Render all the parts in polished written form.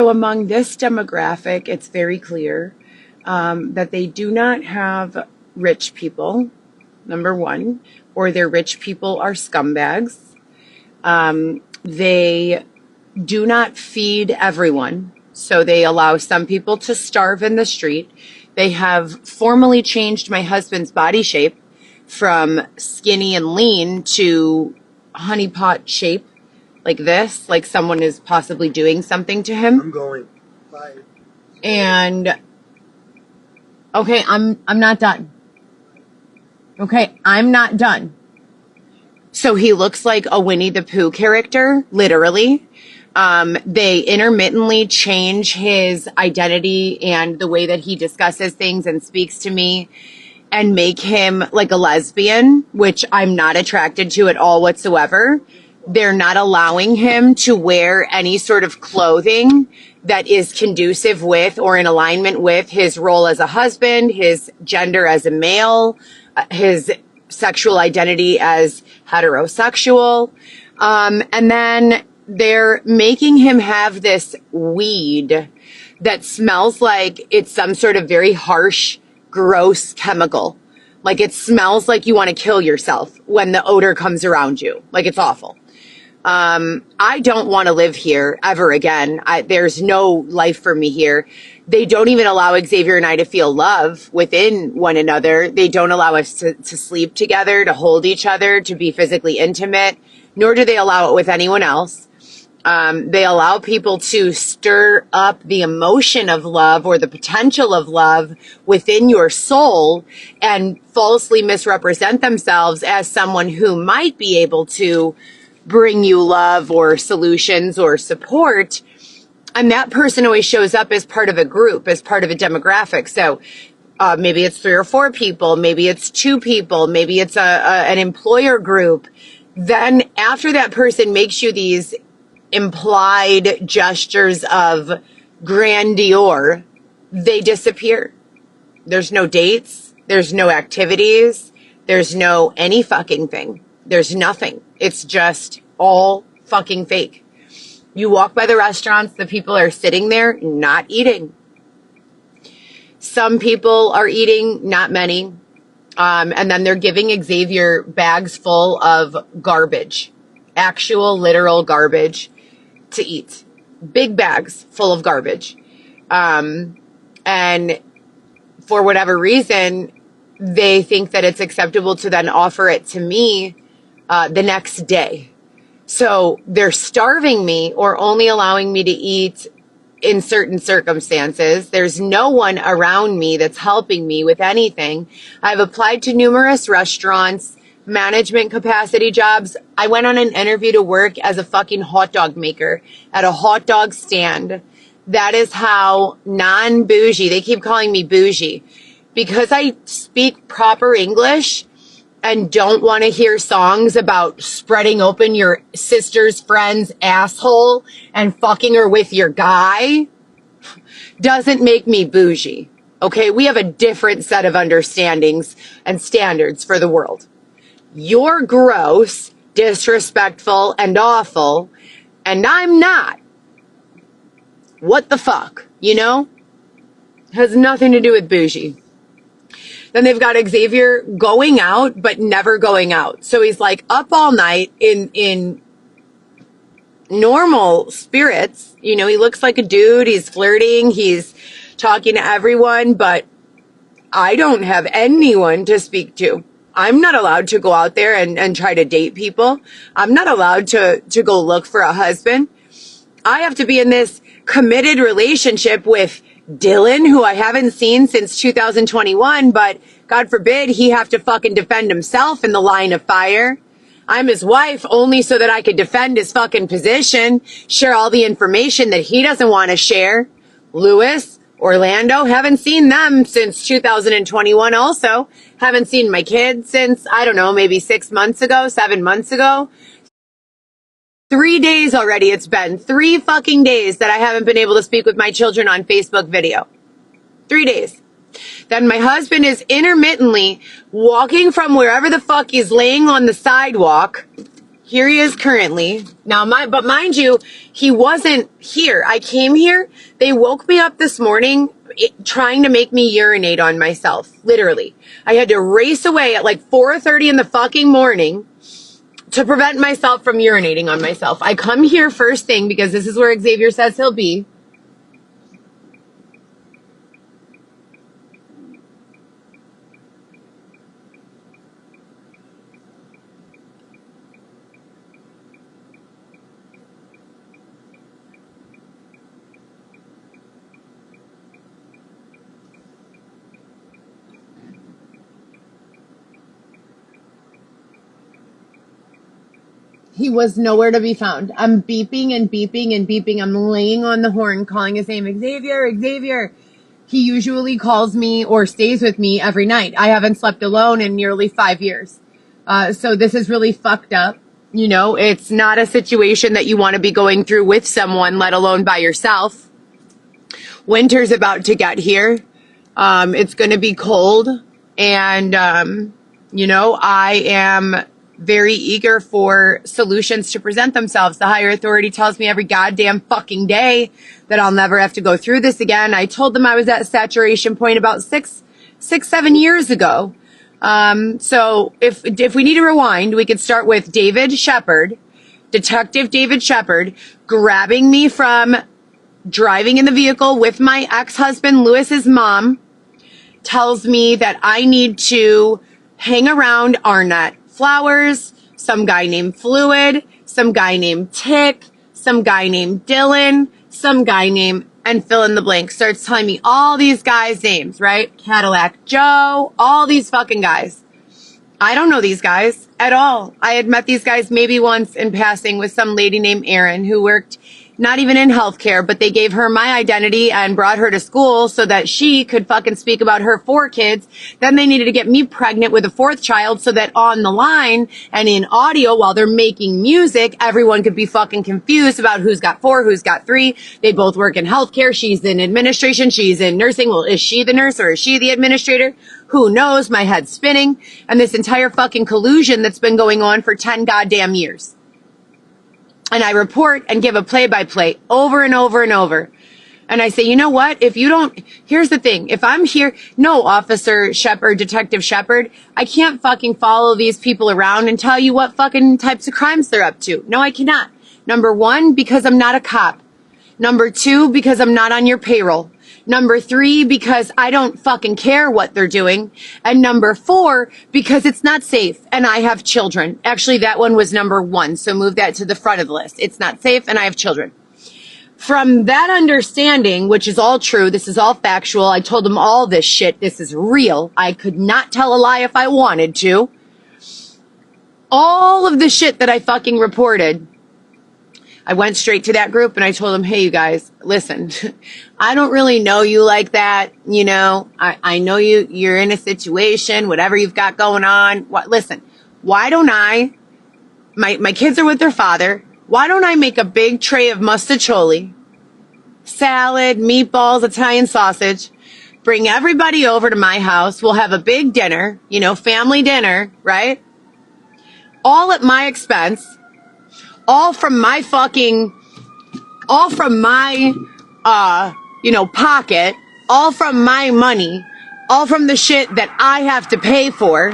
So among this demographic, it's very clear that they do not have rich people, number one, or their rich people are scumbags. They do not feed everyone, so they allow some people to starve in the street. They have formally changed my husband's body shape from skinny and lean to honeypot shape, like this, like someone is possibly doing something to him. I'm going. Bye. And okay, I'm not done. Okay, I'm not done. So he looks like a Winnie the Pooh character, literally. They intermittently change his identity and the way that he discusses things and speaks to me and make him like a lesbian, which I'm not attracted to at all whatsoever. They're not allowing him to wear any sort of clothing that is conducive with or in alignment with his role as a husband, his gender as a male, his sexual identity as heterosexual. And then they're making him have this weed that smells like it's some sort of very harsh, gross chemical. Like it smells like you want to kill yourself when the odor comes around you. Like it's awful. I don't want to live here ever again. There's no life for me here. They don't even allow Xavier and I to feel love within one another. They don't allow us to sleep together, to hold each other, to be physically intimate, nor do they allow it with anyone else. They allow people to stir up the emotion of love or the potential of love within your soul and falsely misrepresent themselves as someone who might be able to bring you love or solutions or support. And that person always shows up as part of a group, as part of a demographic. So maybe it's 3 or 4 people, maybe it's 2 people, maybe it's an employer group. Then after that person makes you these implied gestures of grandeur, they disappear. There's no dates. There's no activities. There's no any fucking thing. There's nothing. It's just all fucking fake. You walk by the restaurants, the people are sitting there not eating. Some people are eating, not many. And then they're giving Xavier bags full of garbage, actual literal garbage to eat. Big bags full of garbage. And for whatever reason, they think that it's acceptable to then offer it to me the next day. So they're starving me or only allowing me to eat in certain circumstances. There's no one around me that's helping me with anything. I've applied to numerous restaurants, management capacity jobs. I went on an interview to work as a fucking hot dog maker at a hot dog stand. That is how non-bougie, they keep calling me bougie, because I speak proper English and don't want to hear songs about spreading open your sister's friend's asshole and fucking her with your guy doesn't make me bougie. Okay, we have a different set of understandings and standards for the world. You're gross, disrespectful, and awful, and I'm not. What the fuck, you know? Has nothing to do with bougie. Then they've got Xavier going out, but never going out. So he's like up all night in normal spirits. You know, he looks like a dude. He's flirting. He's talking to everyone, but I don't have anyone to speak to. I'm not allowed to go out there and try to date people. I'm not allowed to go look for a husband. I have to be in this committed relationship with Dylan, who I haven't seen since 2021, but God forbid he have to fucking defend himself in the line of fire. I'm his wife only so that I could defend his fucking position, share all the information that he doesn't want to share. Lewis, Orlando, haven't seen them since 2021 also. Haven't seen my kids since, I don't know, maybe 6 months ago, 7 months ago. 3 days already it's been. 3 fucking days that I haven't been able to speak with my children on Facebook video. 3 days. Then my husband is intermittently walking from wherever the fuck he's laying on the sidewalk. Here he is currently. Now, but mind you, he wasn't here. I came here. They woke me up this morning trying to make me urinate on myself. Literally. I had to race away at like 4:30 in the fucking morning to prevent myself from urinating on myself. I come here first thing because this is where Xavier says he'll be. He was nowhere to be found. I'm beeping and beeping and beeping. I'm laying on the horn calling his name, Xavier, Xavier. He usually calls me or stays with me every night. I haven't slept alone in nearly 5 years. So this is really fucked up. You know, it's not a situation that you want to be going through with someone, let alone by yourself. Winter's about to get here. It's going to be cold. And, you know, I am very eager for solutions to present themselves. The higher authority tells me every goddamn fucking day that I'll never have to go through this again. I told them I was at saturation point about 7 years ago. So if we need to rewind, we could start with David Shepard, Detective David Shepard, grabbing me from driving in the vehicle with my ex-husband, Lewis's mom, tells me that I need to hang around Arnett Flowers, some guy named Fluid, some guy named Tick, some guy named Dylan, some guy named, and fill in the blank. Starts telling me all these guys' names, right? Cadillac Joe, all these fucking guys. I don't know these guys at all. I had met these guys maybe once in passing with some lady named Erin who worked not even in healthcare, but they gave her my identity and brought her to school so that she could fucking speak about her 4 kids. Then they needed to get me pregnant with a 4th child so that on the line and in audio while they're making music, everyone could be fucking confused about who's got 4, who's got 3. They both work in healthcare. She's in administration. She's in nursing. Well, is she the nurse or is she the administrator? Who knows? My head's spinning. And this entire fucking collusion that's been going on for 10 goddamn years. And I report and give a play-by-play over and over and over. And I say, you know what? If you don't, here's the thing. If I'm here, no, Officer Shepard, Detective Shepard, I can't fucking follow these people around and tell you what fucking types of crimes they're up to. No, I cannot. Number 1, because I'm not a cop. Number 2, because I'm not on your payroll. Number 3, because I don't fucking care what they're doing. And number 4, because it's not safe and I have children. Actually, that one was number 1. So move that to the front of the list. It's not safe and I have children. From that understanding, which is all true, this is all factual. I told them all this shit. This is real. I could not tell a lie if I wanted to. All of the shit that I fucking reported, I went straight to that group and I told them, hey, you guys, listen, I don't really know you like that. You know, I know you're in a situation, whatever you've got going on. Listen, why don't my kids are with their father. Why don't I make a big tray of mustacholi, salad, meatballs, Italian sausage, bring everybody over to my house. We'll have a big dinner, you know, family dinner, right? All at my expense. All from my pocket, all from my money, all from the shit that I have to pay for.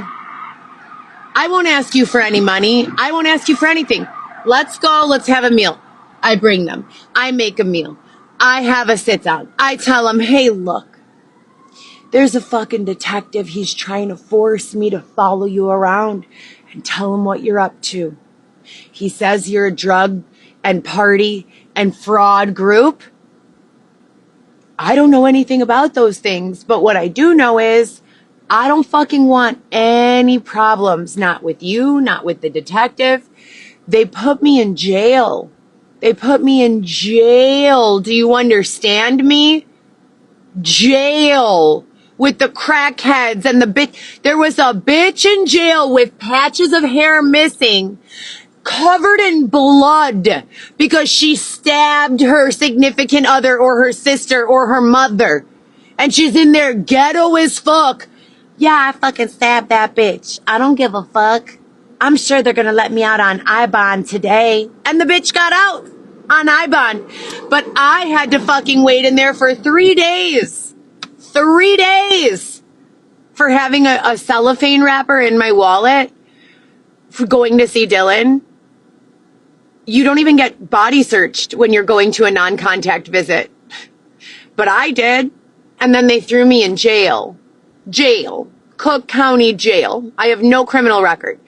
I won't ask you for any money. I won't ask you for anything. Let's go. Let's have a meal. I bring them. I make a meal. I have a sit down. I tell them, hey, look, there's a fucking detective. He's trying to force me to follow you around and tell him what you're up to. He says you're a drug and party and fraud group. I don't know anything about those things, but what I do know is I don't fucking want any problems. Not with you, not with the detective. They put me in jail. They put me in jail. Do you understand me? Jail. With the crackheads and the bitch. There was a bitch in jail with patches of hair missing, covered in blood because she stabbed her significant other or her sister or her mother. And she's in there ghetto as fuck. Yeah, I fucking stabbed that bitch. I don't give a fuck. I'm sure they're going to let me out on I-bond today. And the bitch got out on I-bond. But I had to fucking wait in there for 3 days. 3 days for having a cellophane wrapper in my wallet for going to see Dylan. You don't even get body searched when you're going to a non-contact visit. But I did. And then they threw me in jail. Jail. Cook County Jail. I have no criminal record.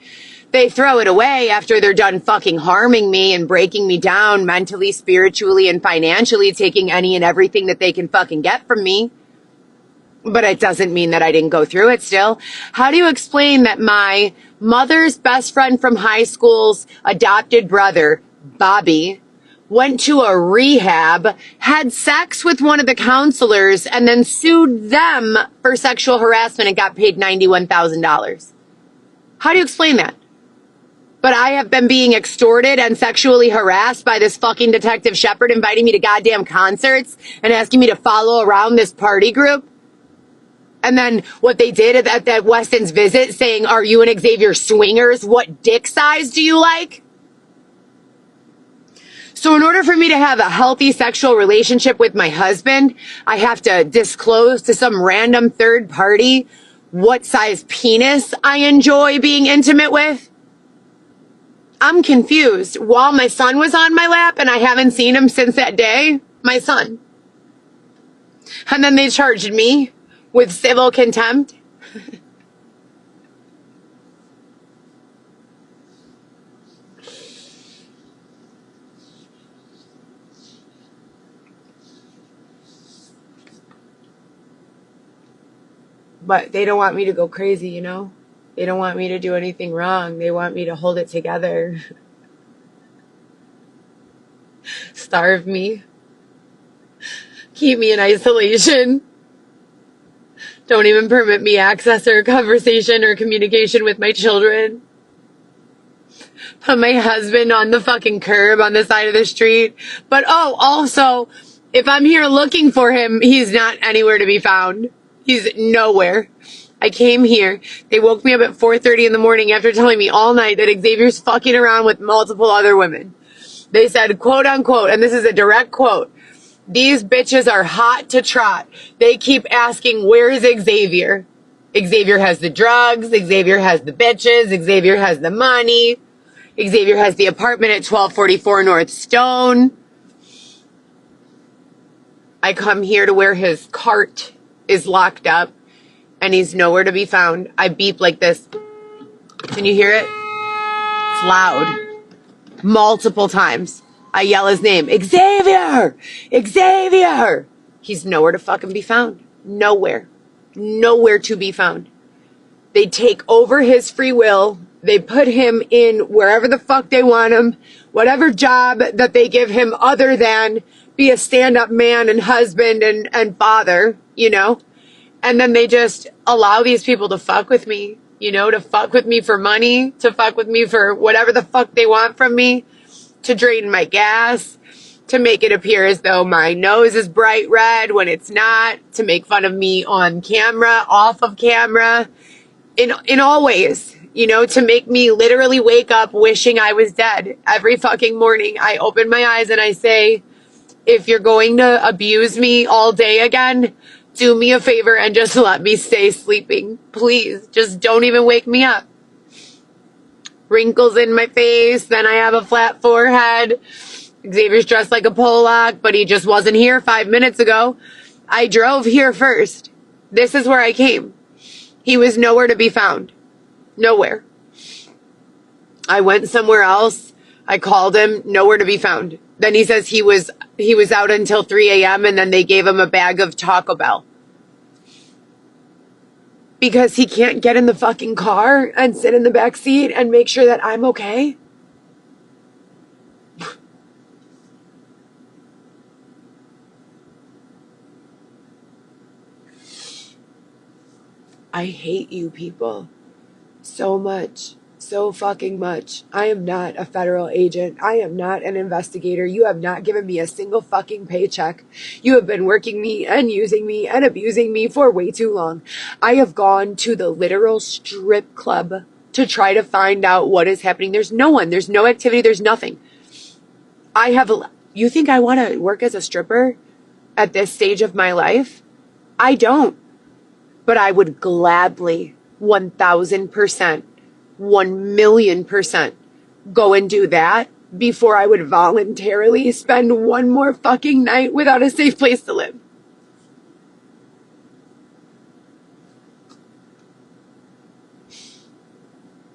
They throw it away after they're done fucking harming me and breaking me down mentally, spiritually, and financially, taking any and everything that they can fucking get from me. But it doesn't mean that I didn't go through it still. How do you explain that my mother's best friend from high school's adopted brother, Bobby, went to a rehab, had sex with one of the counselors, and then sued them for sexual harassment and got paid $91,000? How do you explain that? But I have been being extorted and sexually harassed by this fucking Detective Shepard, inviting me to goddamn concerts and asking me to follow around this party group. And then what they did at that Weston's visit, saying, "Are you and Xavier swingers? What dick size do you like?" So in order for me to have a healthy sexual relationship with my husband, I have to disclose to some random third party what size penis I enjoy being intimate with. I'm confused. While my son was on my lap, and I haven't seen him since that day, my son. And then they charged me with civil contempt. But they don't want me to go crazy, you know? They don't want me to do anything wrong. They want me to hold it together. Starve me. Keep me in isolation. Don't even permit me access or conversation or communication with my children. Put my husband on the fucking curb on the side of the street. But also, if I'm here looking for him, he's not anywhere to be found. He's nowhere. I came here. They woke me up at 4:30 in the morning after telling me all night that Xavier's fucking around with multiple other women. They said, quote unquote, and this is a direct quote, "These bitches are hot to trot. They keep asking, where's Xavier? Xavier has the drugs. Xavier has the bitches. Xavier has the money. Xavier has the apartment at 1244 North Stone." I come here to where his cart is locked up and he's nowhere to be found. I beep like this. Can you hear it? It's loud. Multiple times. I yell his name. Xavier! Xavier! He's nowhere to fucking be found. Nowhere. Nowhere to be found. They take over his free will. They put him in wherever the fuck they want him. Whatever job that they give him other than be a stand-up man and husband and father, you know? And then they just allow these people to fuck with me, you know, to fuck with me for money, to fuck with me for whatever the fuck they want from me, to drain my gas, to make it appear as though my nose is bright red when it's not, to make fun of me on camera, off of camera, in all ways, you know, to make me literally wake up wishing I was dead. Every fucking morning I open my eyes and I say, if you're going to abuse me all day again, do me a favor and just let me stay sleeping. Please, just don't even wake me up. Wrinkles in my face, then I have a flat forehead. Xavier's dressed like a Pollock, but he just wasn't here 5 minutes ago. I drove here first. This is where I came. He was nowhere to be found. Nowhere. I went somewhere else. I called him, nowhere to be found. Then he says he was out until 3 a.m. and then they gave him a bag of Taco Bell. Because he can't get in the fucking car and sit in the back seat and make sure that I'm okay. I hate you people so much. So fucking much. I am not a federal agent. I am not an investigator. You have not given me a single fucking paycheck. You have been working me and using me and abusing me for way too long. I have gone to the literal strip club to try to find out what is happening. There's no one. There's no activity. There's nothing. You think I want to work as a stripper at this stage of my life? I don't. But I would gladly, 1,000%, 1,000,000% go and do that before I would voluntarily spend one more fucking night without a safe place to live.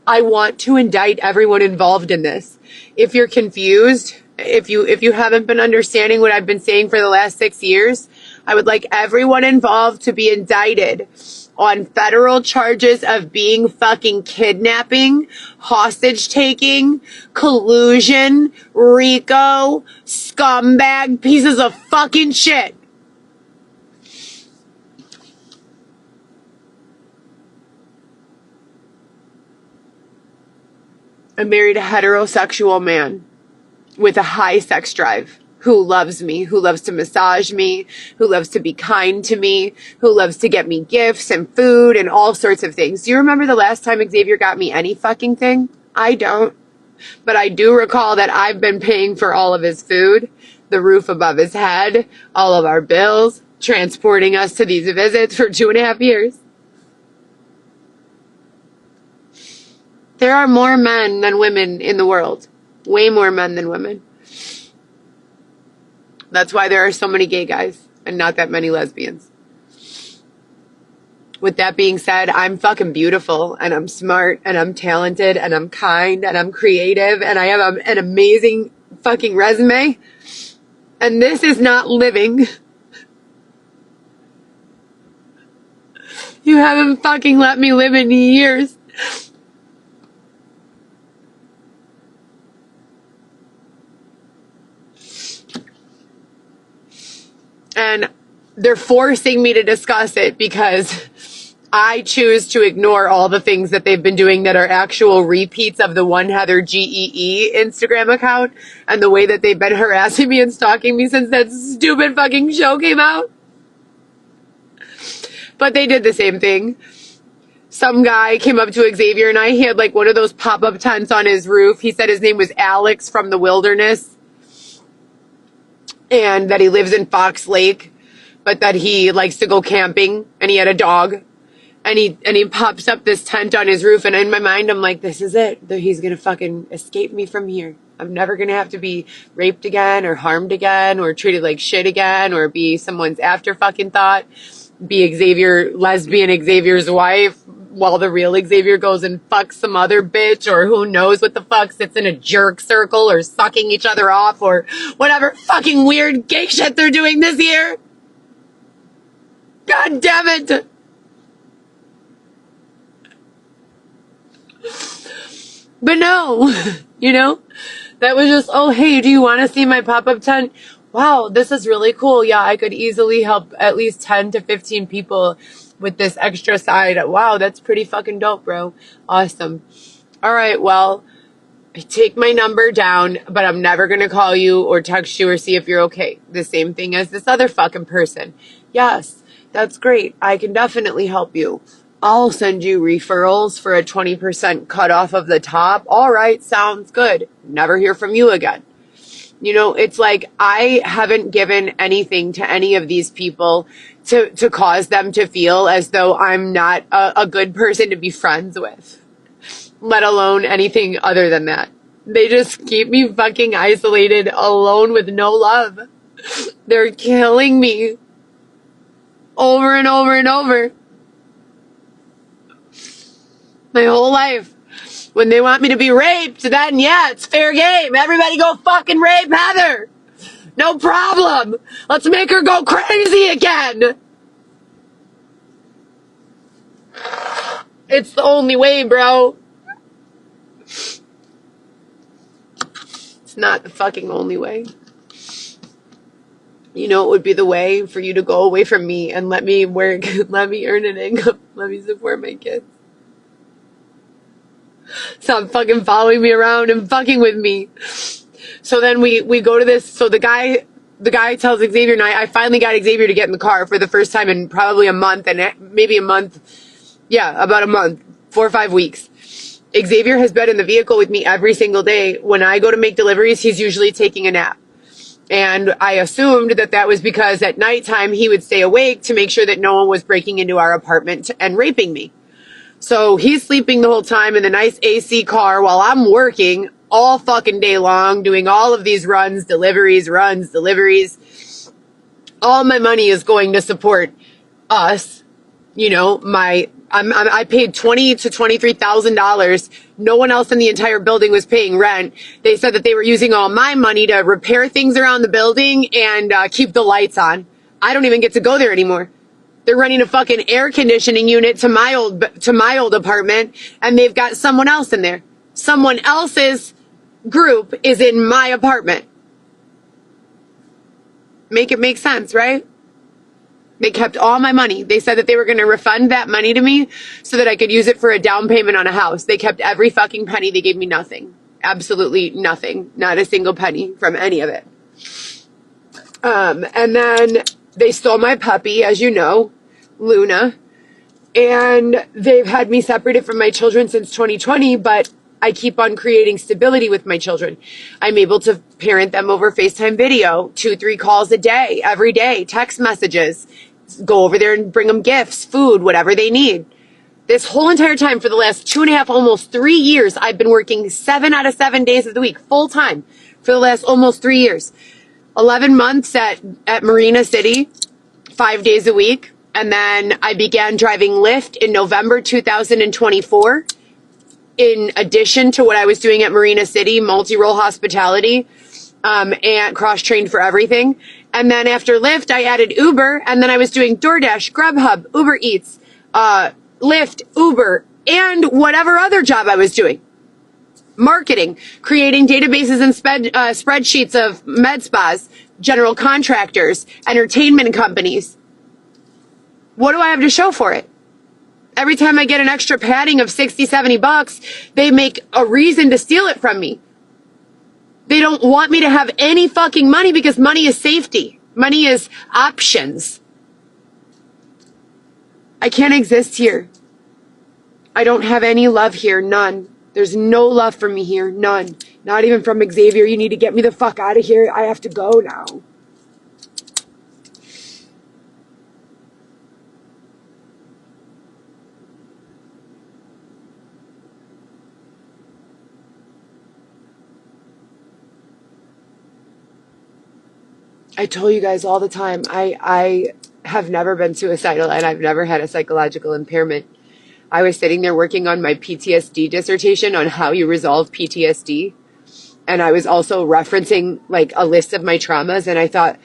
I want to indict everyone involved in this. If you're confused, if you haven't been understanding what I've been saying for the last 6 years, I would like everyone involved to be indicted on federal charges of being fucking kidnapping, hostage taking, collusion, RICO, scumbag pieces of fucking shit. I married a heterosexual man with a high sex drive who loves me, who loves to massage me, who loves to be kind to me, who loves to get me gifts and food and all sorts of things. Do you remember the last time Xavier got me any fucking thing? I don't. But I do recall that I've been paying for all of his food, the roof above his head, all of our bills, transporting us to these visits for 2.5 years. There are more men than women in the world. Way more men than women. That's why there are so many gay guys and not that many lesbians. With that being said, I'm fucking beautiful and I'm smart and I'm talented and I'm kind and I'm creative and I have an amazing fucking resume. And this is not living. You haven't fucking let me live in years. And they're forcing me to discuss it because I choose to ignore all the things that they've been doing that are actual repeats of the One Heather GEE Instagram account and the way that they've been harassing me and stalking me since that stupid fucking show came out. But they did the same thing. Some guy came up to Xavier and I. He had like one of those pop-up tents on his roof. He said his name was Alex from the wilderness. And that he lives in Fox Lake, but that he likes to go camping, and he had a dog, and he pops up this tent on his roof, and in my mind, I'm like, this is it. He's gonna fucking escape me from here. I'm never gonna have to be raped again, or harmed again, or treated like shit again, or be someone's after fucking thought, be lesbian Xavier's wife, while the real Xavier goes and fucks some other bitch, or who knows what the fuck, sits in a jerk circle, or sucking each other off, or whatever fucking weird gay shit they're doing this year. God damn it. But no, that was just, oh, hey, do you want to see my pop-up tent? Wow, this is really cool. Yeah, I could easily help at least 10 to 15 people with this extra side. Wow, that's pretty fucking dope, bro. Awesome. All right, well, take my number down, but I'm never going to call you or text you or see if you're okay. The same thing as this other fucking person. Yes, that's great. I can definitely help you. I'll send you referrals for a 20% cut off of the top. All right, sounds good. Never hear from you again. It's like I haven't given anything to any of these people to cause them to feel as though I'm not a good person to be friends with, let alone anything other than that. They just keep me fucking isolated, alone with no love. They're killing me over and over and over. My whole life. When they want me to be raped, then yeah, it's fair game. Everybody go fucking rape Heather. No problem. Let's make her go crazy again. It's the only way, bro. It's not the fucking only way. It would be the way for you to go away from me and let me work, let me earn an income, let me support my kids. Stop fucking following me around and fucking with me. So then we go to this. So the guy tells Xavier and I finally got Xavier to get in the car for the first time in probably a month, and maybe a month. Yeah, about a month, 4 or 5 weeks. Xavier has been in the vehicle with me every single day. When I go to make deliveries, he's usually taking a nap. And I assumed that that was because at nighttime he would stay awake to make sure that no one was breaking into our apartment and raping me. So he's sleeping the whole time in the nice AC car while I'm working all fucking day long, doing all of these runs, deliveries. All my money is going to support us. You know, I paid $20,000 to $23,000. No one else in the entire building was paying rent. They said that they were using all my money to repair things around the building and keep the lights on. I don't even get to go there anymore. They're running a fucking air conditioning unit to my old apartment, and they've got someone else in there. Someone else's group is in my apartment. Make it make sense, right? They kept all my money. They said that they were going to refund that money to me so that I could use it for a down payment on a house. They kept every fucking penny. They gave me nothing. Absolutely nothing. Not a single penny from any of it. And then they stole my puppy, as you know, Luna. And they've had me separated from my children since 2020, but I keep on creating stability with my children. I'm able to parent them over FaceTime video, 2-3 calls a day, every day, text messages, go over there and bring them gifts, food, whatever they need. This whole entire time for the last 2.5, almost 3 years, I've been working 7 out of 7 days of the week, full time, for the last almost 3 years. 11 months at Marina City, 5 days a week. And then I began driving Lyft in November 2024. In addition to what I was doing at Marina City, multi-role hospitality, and cross-trained for everything. And then after Lyft, I added Uber, and then I was doing DoorDash, Grubhub, Uber Eats, Lyft, Uber, and whatever other job I was doing. Marketing, creating databases and spreadsheets of med spas, general contractors, entertainment companies. What do I have to show for it? Every time I get an extra padding of $60-$70, they make a reason to steal it from me. They don't want me to have any fucking money because money is safety. Money is options. I can't exist here. I don't have any love here, none. There's no love for me here, none. Not even from Xavier. You need to get me the fuck out of here. I have to go now. I told you guys all the time, I have never been suicidal and I've never had a psychological impairment. I was sitting there working on my PTSD dissertation on how you resolve PTSD. And I was also referencing like a list of my traumas. And I thought,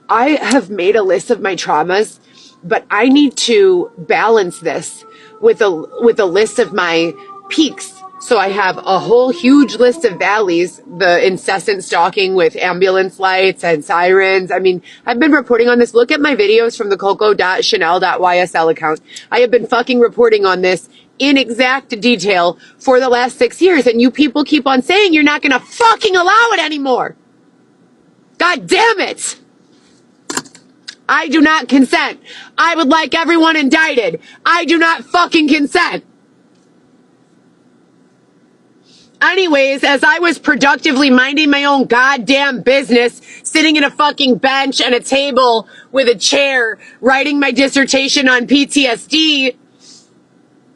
I have made a list of my traumas, but I need to balance this with a list of my peaks. So I have a whole huge list of valleys, the incessant stalking with ambulance lights and sirens. I mean, I've been reporting on this. Look at my videos from the coco.chanel.ysl account. I have been fucking reporting on this in exact detail for the last 6 years. And you people keep on saying you're not going to fucking allow it anymore. God damn it. I do not consent. I would like everyone indicted. I do not fucking consent. Anyways, as I was productively minding my own goddamn business, sitting at a fucking bench and a table with a chair, writing my dissertation on PTSD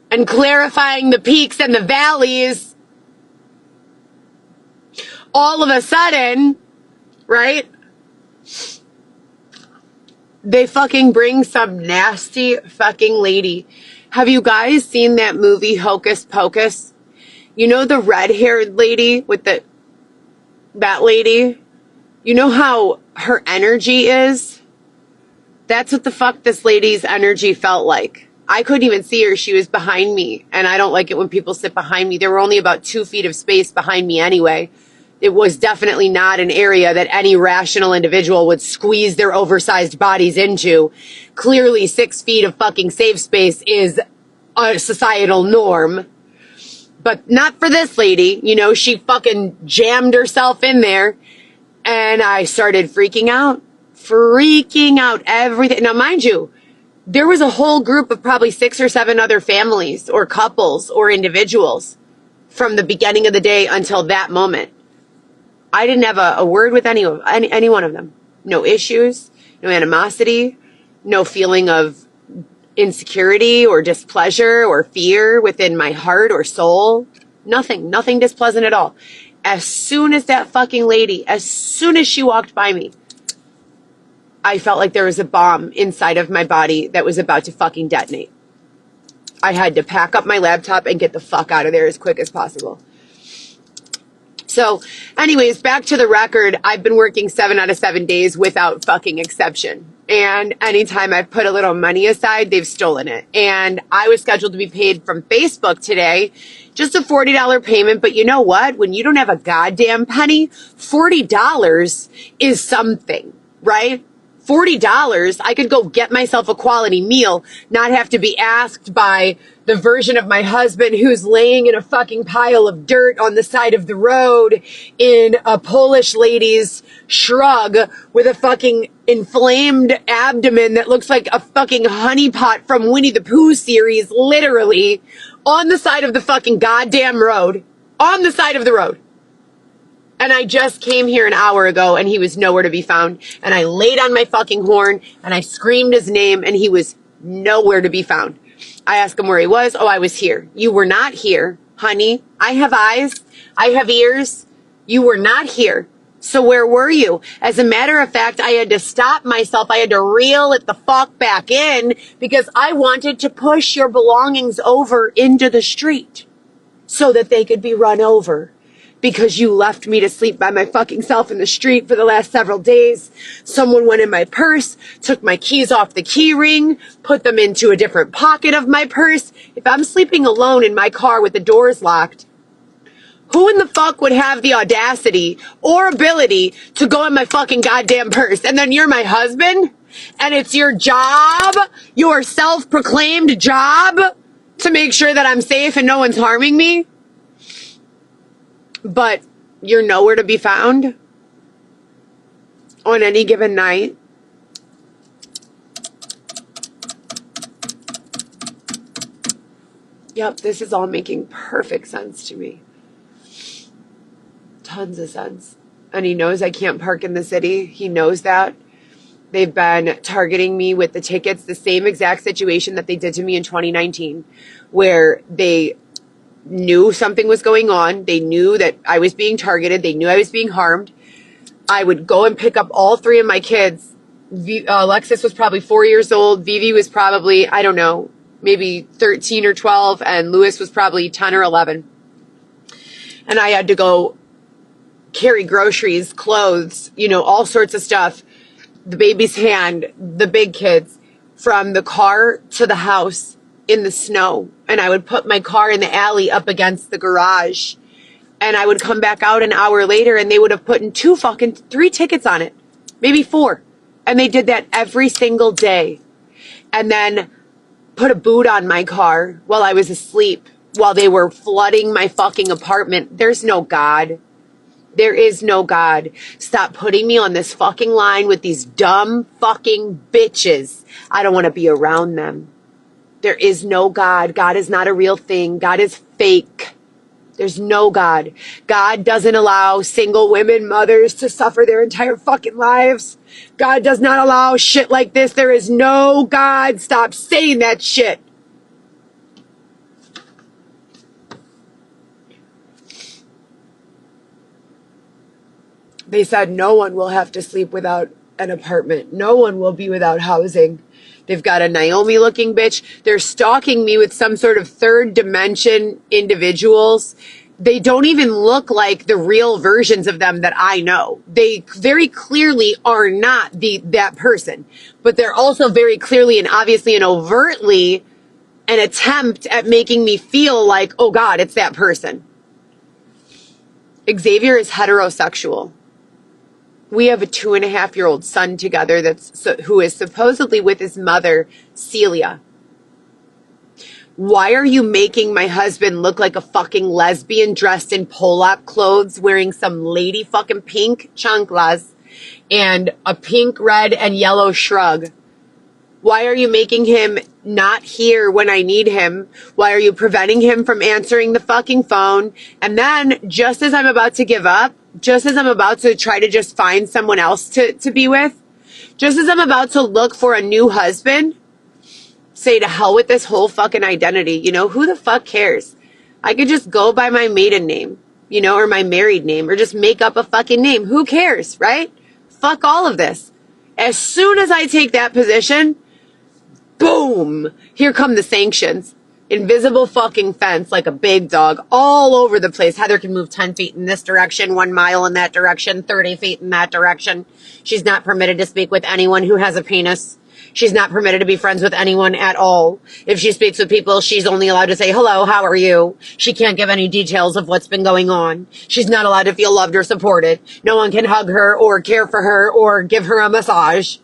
and clarifying the peaks and the valleys, all of a sudden, right, they fucking bring some nasty fucking lady. Have you guys seen that movie Hocus Pocus? You know the red-haired lady with that lady? You know how her energy is? That's what the fuck this lady's energy felt like. I couldn't even see her. She was behind me. And I don't like it when people sit behind me. There were only about 2 feet of space behind me anyway. It was definitely not an area that any rational individual would squeeze their oversized bodies into. Clearly 6 feet of fucking safe space is a societal norm. But not for this lady. You know, she fucking jammed herself in there. And I started freaking out. Everything. Now, mind you, there was a whole group of probably 6 or 7 other families or couples or individuals from the beginning of the day until that moment. I didn't have a word with any one of them. No issues, no animosity, no feeling of insecurity or displeasure or fear within my heart or soul. Nothing displeasant at all. As soon as that fucking lady, as soon as she walked by me, I felt like there was a bomb inside of my body that was about to fucking detonate. I had to pack up my laptop and get the fuck out of there as quick as possible. So anyways, back to the record, I've been working 7 out of 7 days without fucking exception. And anytime I've put a little money aside, they've stolen it. And I was scheduled to be paid from Facebook today, just a $40 payment. But you know what? When you don't have a goddamn penny, $40 is something, right? $40, I could go get myself a quality meal, not have to be asked by the version of my husband who's laying in a fucking pile of dirt on the side of the road in a Polish lady's shrug with a fucking inflamed abdomen that looks like a fucking honeypot from Winnie the Pooh series, literally, on the side of the fucking goddamn road. On the side of the road. And I just came here an hour ago and he was nowhere to be found. And I laid on my fucking horn and I screamed his name and he was nowhere to be found. I asked him where he was. Oh, I was here. You were not here, honey. I have eyes. I have ears. You were not here. So where were you? As a matter of fact, I had to stop myself. I had to reel it the fuck back in because I wanted to push your belongings over into the street so that they could be run over. Because you left me to sleep by my fucking self in the street for the last several days. Someone went in my purse, took my keys off the key ring, put them into a different pocket of my purse. If I'm sleeping alone in my car with the doors locked, who in the fuck would have the audacity or ability to go in my fucking goddamn purse? And then you're my husband? And it's your job, your self-proclaimed job, to make sure that I'm safe and no one's harming me? But you're nowhere to be found on any given night. Yep, this is all making perfect sense to me. Tons of sense. And he knows I can't park in the city. He knows that. They've been targeting me with the tickets, the same exact situation that they did to me in 2019, where they knew something was going on. They knew that I was being targeted. They knew I was being harmed. I would go and pick up all 3 of my kids. Alexis was probably 4 years old. Vivi was probably, I don't know, maybe 13 or 12. And Lewis was probably 10 or 11. And I had to go carry groceries, clothes, all sorts of stuff. The baby's hand, the big kids, from the car to the house in the snow. And I would put my car in the alley up against the garage. And I would come back out an hour later and they would have put in 3 tickets on it. Maybe 4. And they did that every single day. And then put a boot on my car while I was asleep, while they were flooding my fucking apartment. There's no God. There is no God. Stop putting me on this fucking line with these dumb fucking bitches. I don't want to be around them. There is no God. God is not a real thing. God is fake. There's no God. God doesn't allow single women, mothers to suffer their entire fucking lives. God does not allow shit like this. There is no God. Stop saying that shit. They said no one will have to sleep without an apartment. No one will be without housing. They've got a Naomi-looking bitch. They're stalking me with some sort of third dimension individuals. They don't even look like the real versions of them that I know. They very clearly are not that person. But they're also very clearly and obviously and overtly an attempt at making me feel like, oh God, it's that person. Xavier is heterosexual. We have a 2.5-year-old son together who is supposedly with his mother, Celia. Why are you making my husband look like a fucking lesbian dressed in Polak clothes, wearing some lady fucking pink chanclas and a pink, red, and yellow shrug? Why are you making him not here when I need him? Why are you preventing him from answering the fucking phone? And then just as I'm about to give up, just as I'm about to try to just find someone else to be with, just as I'm about to look for a new husband, say to hell with this whole fucking identity. You know, who the fuck cares? I could just go by my maiden name, you know, or my married name, or just make up a fucking name. Who cares, right? Fuck all of this. As soon as I take that position, boom, here come the sanctions. Invisible fucking fence like a big dog all over the place. Heather can move 10 feet in this direction, 1 mile in that direction, 30 feet in that direction. She's not permitted to speak with anyone who has a penis. She's not permitted to be friends with anyone at all. If she speaks with people, she's only allowed to say, hello, how are you? She can't give any details of what's been going on. She's not allowed to feel loved or supported. No one can hug her or care for her or give her a massage.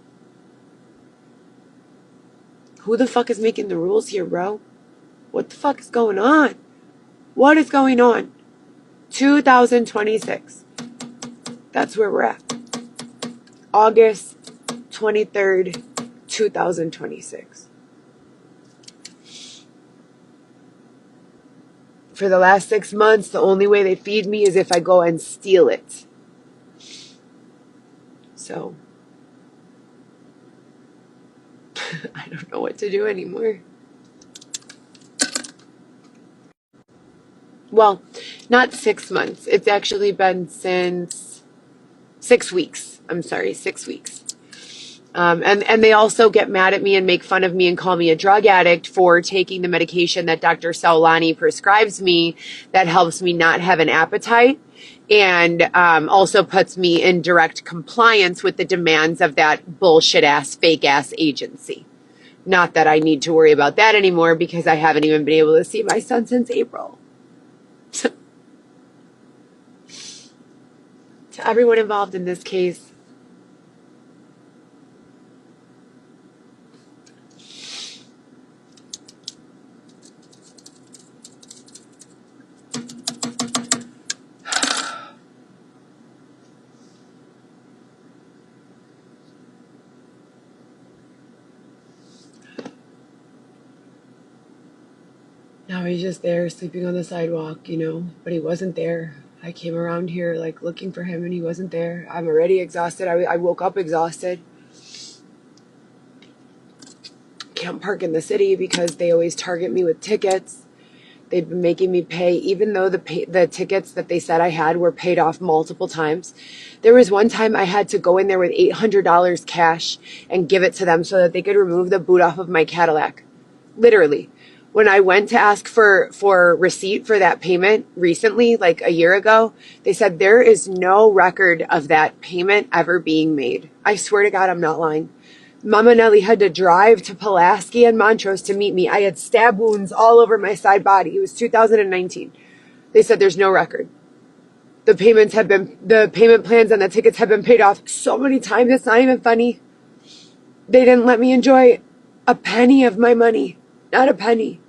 Who the fuck is making the rules here, bro? What the fuck is going on? What is going on? 2026. That's where we're at. August 23rd, 2026. For the last 6 months, the only way they feed me is if I go and steal it. So, I don't know what to do anymore. Well, not 6 months. It's actually been since 6 weeks. I'm sorry, 6 weeks. And they also get mad at me and make fun of me and call me a drug addict for taking the medication that Dr. Saulani prescribes me that helps me not have an appetite and also puts me in direct compliance with the demands of that bullshit-ass, fake-ass agency. Not that I need to worry about that anymore because I haven't even been able to see my son since April. To everyone involved in this case, now he's just there sleeping on the sidewalk, you know, but he wasn't there. I came around here like looking for him and he wasn't there. I'm already exhausted. I woke up exhausted. Can't park in the city because they always target me with tickets. They've been making me pay, even though the tickets that they said I had were paid off multiple times. There was one time I had to go in there with $800 cash and give it to them so that they could remove the boot off of my Cadillac. Literally. When I went to ask for receipt for that payment recently, like a year ago, they said there is no record of that payment ever being made. I swear to God, I'm not lying. Mama Nelly had to drive to Pulaski and Montrose to meet me. I had stab wounds all over my side body. It was 2019. They said there's no record. The payment plans and the tickets have been paid off so many times. It's not even funny. They didn't let me enjoy a penny of my money. Not a penny.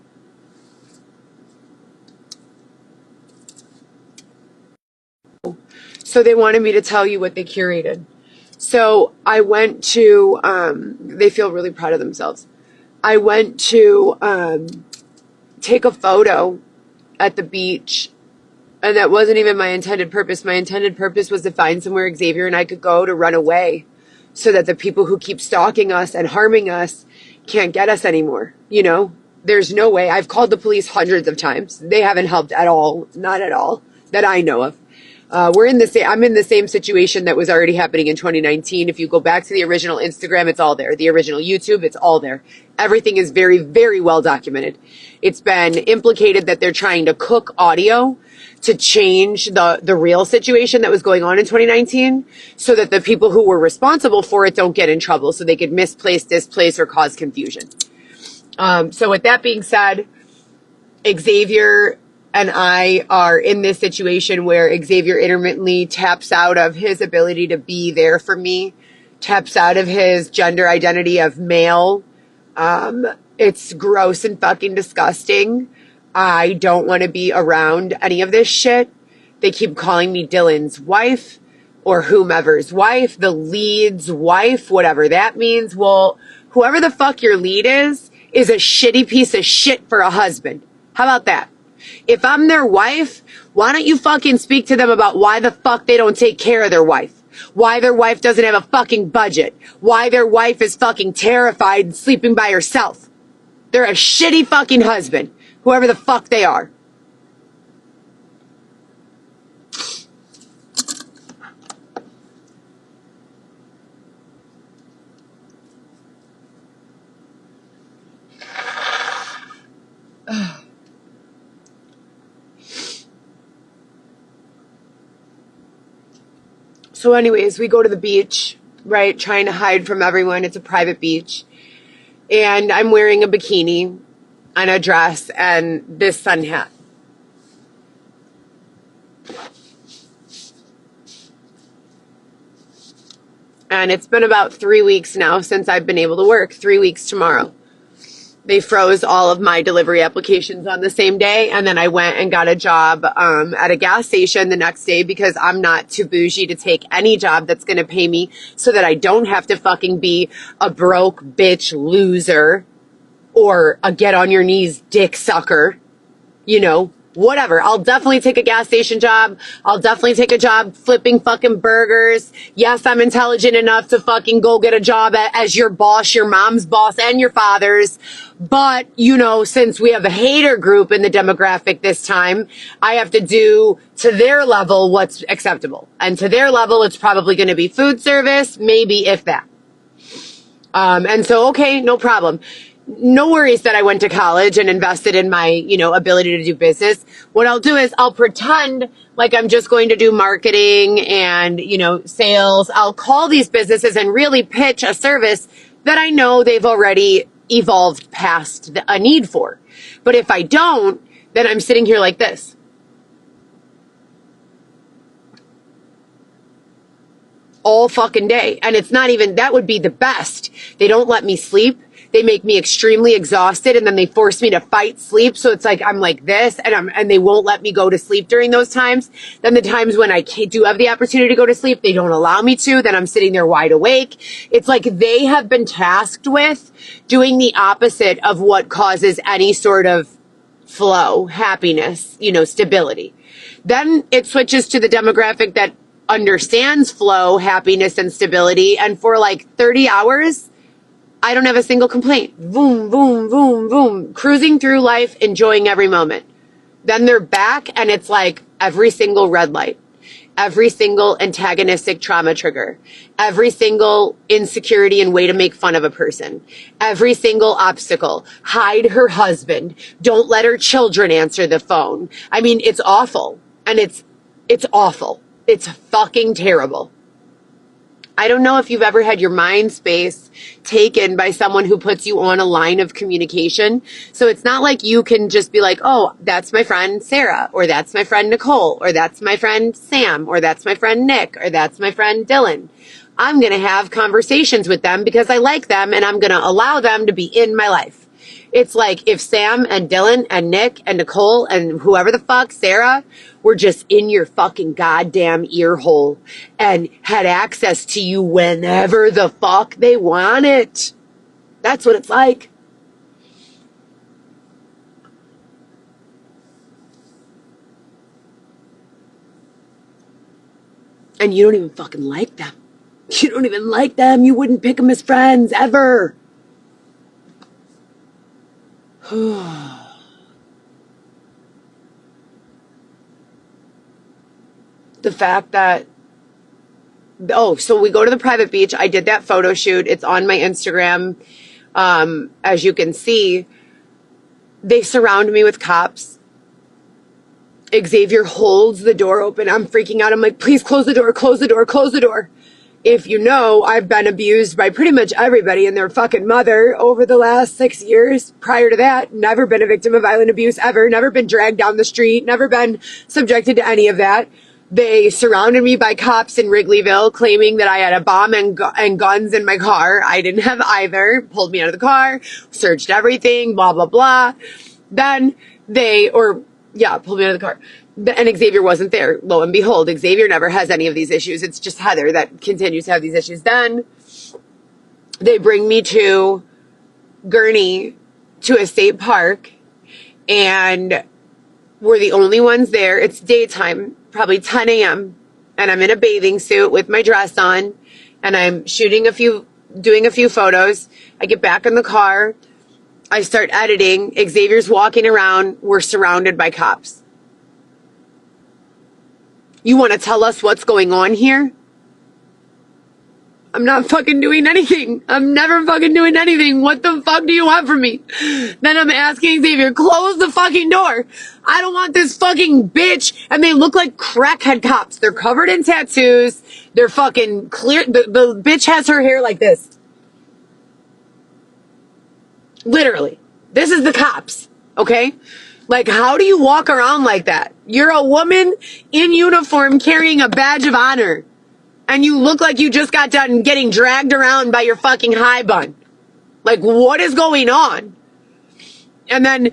So they wanted me to tell you what they curated. So I went to, they feel really proud of themselves. I went to take a photo at the beach, and that wasn't even my intended purpose. My intended purpose was to find somewhere Xavier and I could go to run away so that the people who keep stalking us and harming us can't get us anymore. You know, there's no way. I've called the police hundreds of times. They haven't helped at all. Not at all that I know of. I'm in the same situation that was already happening in 2019. If you go back to the original Instagram, it's all there. The original YouTube, it's all there. Everything is very, very well documented. It's been implicated that they're trying to cook audio to change the real situation that was going on in 2019 so that the people who were responsible for it don't get in trouble so they could misplace, displace, or cause confusion. So with that being said, Xavier and I are in this situation where Xavier intermittently taps out of his ability to be there for me, taps out of his gender identity of male. It's gross and fucking disgusting. I don't want to be around any of this shit. They keep calling me Dylan's wife or whomever's wife, the lead's wife, whatever that means. Well, whoever the fuck your lead is a shitty piece of shit for a husband. How about that? If I'm their wife, why don't you fucking speak to them about why the fuck they don't take care of their wife? Why their wife doesn't have a fucking budget? Why their wife is fucking terrified and sleeping by herself? They're a shitty fucking husband, whoever the fuck they are. So anyways, we go to the beach, right? Trying to hide from everyone. It's a private beach. And I'm wearing a bikini and a dress and this sun hat. And it's been about 3 weeks now since I've been able to work. 3 weeks tomorrow. They froze all of my delivery applications on the same day. And then I went and got a job at a gas station the next day because I'm not too bougie to take any job that's going to pay me so that I don't have to fucking be a broke bitch loser or a get on your knees dick sucker, you know, whatever. I'll definitely take a gas station job. I'll definitely take a job flipping fucking burgers. Yes, I'm intelligent enough to fucking go get a job as your boss, your mom's boss, and your father's. But, you know, since we have a hater group in the demographic this time, I have to do to their level what's acceptable. And to their level, it's probably going to be food service, maybe if that. And so, okay, no problem. No worries that I went to college and invested in my, you know, ability to do business. What I'll do is I'll pretend like I'm just going to do marketing and, you know, sales. I'll call these businesses and really pitch a service that I know they've already evolved past a need for. But if I don't, then I'm sitting here like this. All fucking day. And it's not even, that would be the best. They don't let me sleep. They make me extremely exhausted and then they force me to fight sleep. So it's like, I'm like this and they won't let me go to sleep during those times. Then the times when I do have the opportunity to go to sleep, they don't allow me to. Then I'm sitting there wide awake. It's like they have been tasked with doing the opposite of what causes any sort of flow, happiness, you know, stability. Then it switches to the demographic that understands flow, happiness, and stability. And for like 30 hours, I don't have a single complaint. Boom, boom, boom, boom. Cruising through life, enjoying every moment. Then they're back and it's like every single red light, every single antagonistic trauma trigger, every single insecurity and way to make fun of a person, every single obstacle, hide her husband, don't let her children answer the phone. I mean, it's awful. And it's awful. It's fucking terrible. I don't know if you've ever had your mind space taken by someone who puts you on a line of communication. So it's not like you can just be like, oh, that's my friend Sarah, or that's my friend Nicole, or that's my friend Sam, or that's my friend Nick, or that's my friend Dylan. I'm going to have conversations with them because I like them and I'm going to allow them to be in my life. It's like if Sam and Dylan and Nick and Nicole and whoever the fuck, Sarah, were just in your fucking goddamn ear hole and had access to you whenever the fuck they want it. That's what it's like. And you don't even fucking like them. You don't even like them. You wouldn't pick them as friends ever. The fact that, so we go to the private beach. I did that photo shoot. It's on my Instagram. As you can see, they surround me with cops. Xavier holds the door open. I'm freaking out. I'm like, please close the door, close the door, close the door. If you know, I've been abused by pretty much everybody and their fucking mother over the last 6 years. Prior to that, never been a victim of violent abuse ever, never been dragged down the street, never been subjected to any of that. They surrounded me by cops in Wrigleyville claiming that I had a bomb and guns in my car. I didn't have either. Pulled me out of the car, searched everything, blah, blah, blah. Then pulled me out of the car. And Xavier wasn't there. Lo and behold, Xavier never has any of these issues. It's just Heather that continues to have these issues. Then they bring me to gurney to a state park, and we're the only ones there. It's daytime, probably 10 a.m. And I'm in a bathing suit with my dress on, and I'm doing a few photos. I get back in the car. I start editing. Xavier's walking around. We're surrounded by cops. You want to tell us what's going on here? I'm not fucking doing anything. I'm never fucking doing anything. What the fuck do you want from me? Then I'm asking Xavier, close the fucking door. I don't want this fucking bitch. And they look like crackhead cops. They're covered in tattoos. They're fucking clear. The bitch has her hair like this. Literally. This is the cops. Okay? Like, how do you walk around like that? You're a woman in uniform carrying a badge of honor. And you look like you just got done getting dragged around by your fucking high bun. Like, what is going on? And then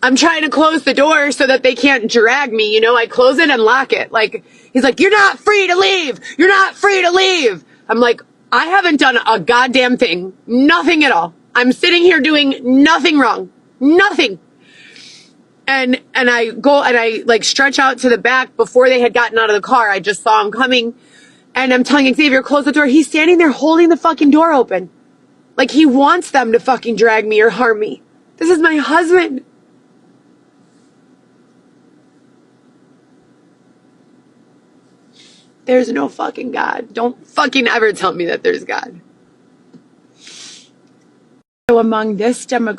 I'm trying to close the door so that they can't drag me. You know, I close it and lock it. Like, he's like, you're not free to leave. You're not free to leave. I'm like, I haven't done a goddamn thing. Nothing at all. I'm sitting here doing nothing wrong. Nothing. And I go and I like stretch out to the back before they had gotten out of the car. I just saw him coming. And I'm telling Xavier, close the door. He's standing there holding the fucking door open. Like he wants them to fucking drag me or harm me. This is my husband. There's no fucking God. Don't fucking ever tell me that there's God. So among this demographic,